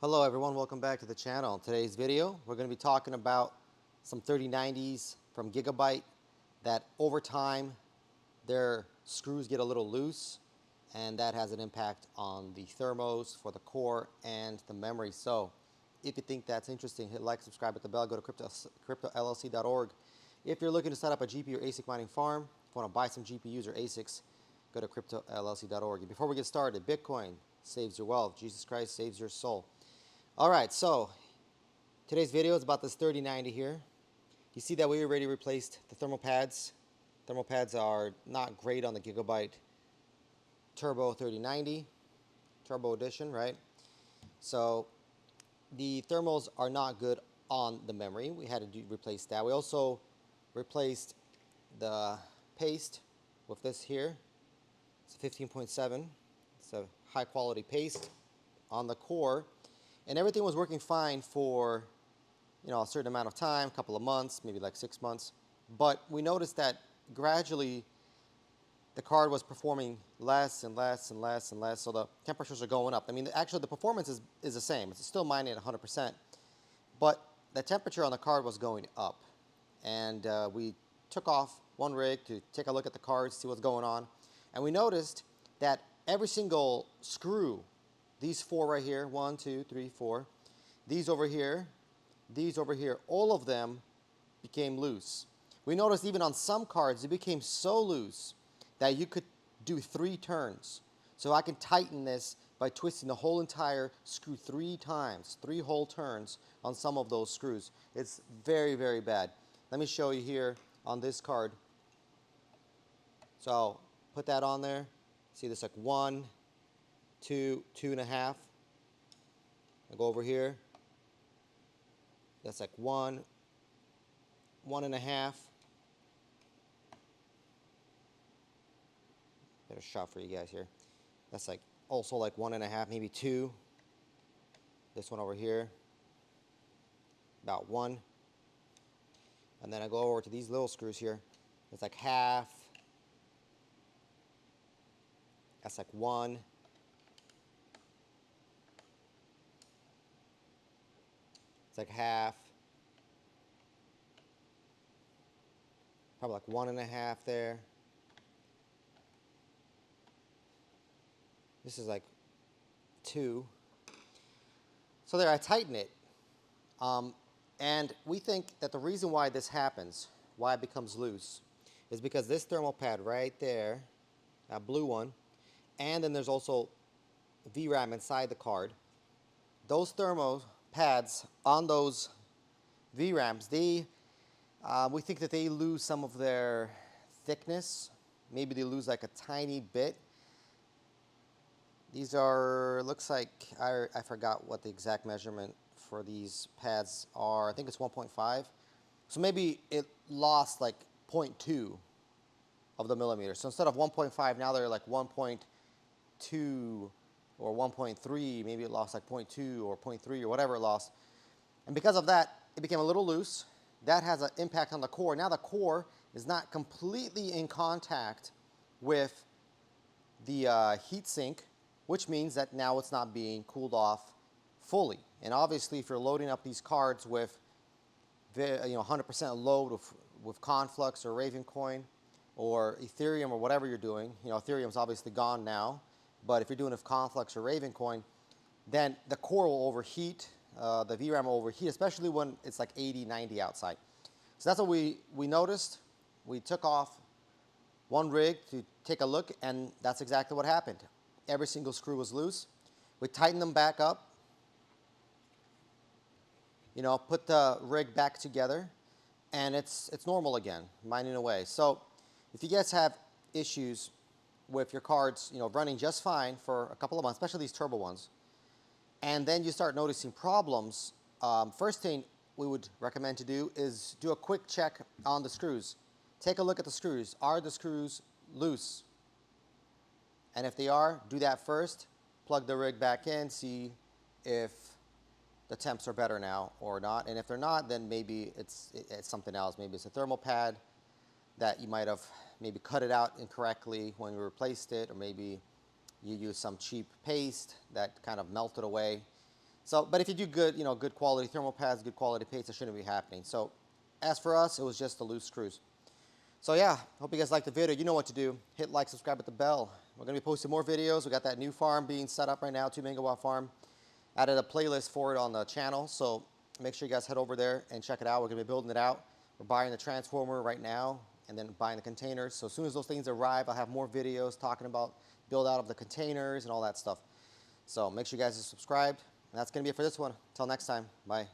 Hello everyone, welcome back to the channel. In today's video, we're going to be talking about some 3090s from Gigabyte that over time their screws get a little loose and that has an impact on the thermos for the core and the memory. So if you think that's interesting, hit like, subscribe, hit the bell, go to cryptollc.org. If you're looking to set up a GPU or ASIC mining farm, if you want to buy some GPUs or ASICs, go to cryptollc.org. And before we get started, Bitcoin saves your wealth, Jesus Christ saves your soul. All right, so today's video is about this 3090 here. You see that we already replaced the thermal pads. Thermal pads are not great on the Gigabyte Turbo 3090, Turbo Edition, right? So the thermals are not good on the memory. We had to replace that. We also replaced the paste with this here. It's a 15.7. It's a high quality paste on the core. And everything was working fine for, a certain amount of time, a couple of months, maybe like 6 months. But we noticed that gradually the card was performing less and less and less and less, so the temperatures are going up. I mean, actually the performance is the same. It's still mining at 100%, but the temperature on the card was going up. And we took off one rig to take a look at the cards, see what's going on. And we noticed that every single screw, these four right here, 1, 2, 3, 4, these over here, all of them became loose. We noticed even on some cards, it became so loose that you could do 3 turns. So I can tighten this by twisting the whole entire screw 3 times, 3 whole turns on some of those screws. It's very, very bad. Let me show you here on this card. So put that on there. See this like 1, 2, 2.5. I go over here. That's like 1, 1.5. Better shot for you guys here. That's like also like 1.5, maybe 2. This one over here, about 1. And then I go over to these little screws here. It's like half. That's like 1. It's like half. Probably like 1.5 there. This is like 2. So there, I tighten it. And we think that the reason why this happens, why it becomes loose, is because this thermal pad right there, that blue one, and then there's also VRAM inside the card. Those thermal pads on those VRAMs, we think that they lose some of their thickness. Maybe they lose like a tiny bit. These are, looks like, I forgot what the exact measurement for these pads are. I think it's 1.5. So maybe it lost like 0.2 of the millimeter. So instead of 1.5, now they're like 1.2 or 1.3. Maybe it lost like 0.2 or 0.3 or whatever it lost. And because of that, it became a little loose. That has an impact on the core. Now the core is not completely in contact with the heatsink, which means that now it's not being cooled off fully. And obviously, if you're loading up these cards with 100% load with Conflux or Ravencoin or Ethereum or whatever you're doing, Ethereum's obviously gone now, but if you're doing it with Conflux or Ravencoin, then the core will overheat, the VRAM will overheat, especially when it's like 80, 90 outside. So that's what we noticed. We took off one rig to take a look, and that's exactly what happened. Every single screw was loose. We tightened them back up, put the rig back together, and it's normal again, mining away. So if you guys have issues with your cards, running just fine for a couple of months, especially these turbo ones, and then you start noticing problems, first thing we would recommend to do is do a quick check on the screws. Take a look at the screws. Are the screws loose? And if they are, do that first. Plug the rig back in, see if the temps are better now or not. And if they're not, then maybe it's something else. Maybe it's a thermal pad that you might have maybe cut it out incorrectly when you replaced it, or maybe you used some cheap paste that kind of melted away. So, but if you do good, good quality thermal pads, good quality paste, it shouldn't be happening. So, as for us, it was just the loose screws. So yeah, hope you guys liked the video. You know what to do. Hit like, subscribe, hit the bell. We're going to be posting more videos. We got that new farm being set up right now, 2 megawatt farm. Added a playlist for it on the channel, so make sure you guys head over there and check it out. We're going to be building it out. We're buying the transformer right now and then buying the containers. So as soon as those things arrive, I'll have more videos talking about build out of the containers and all that stuff. So make sure you guys are subscribed. And that's going to be it for this one. Until next time, bye.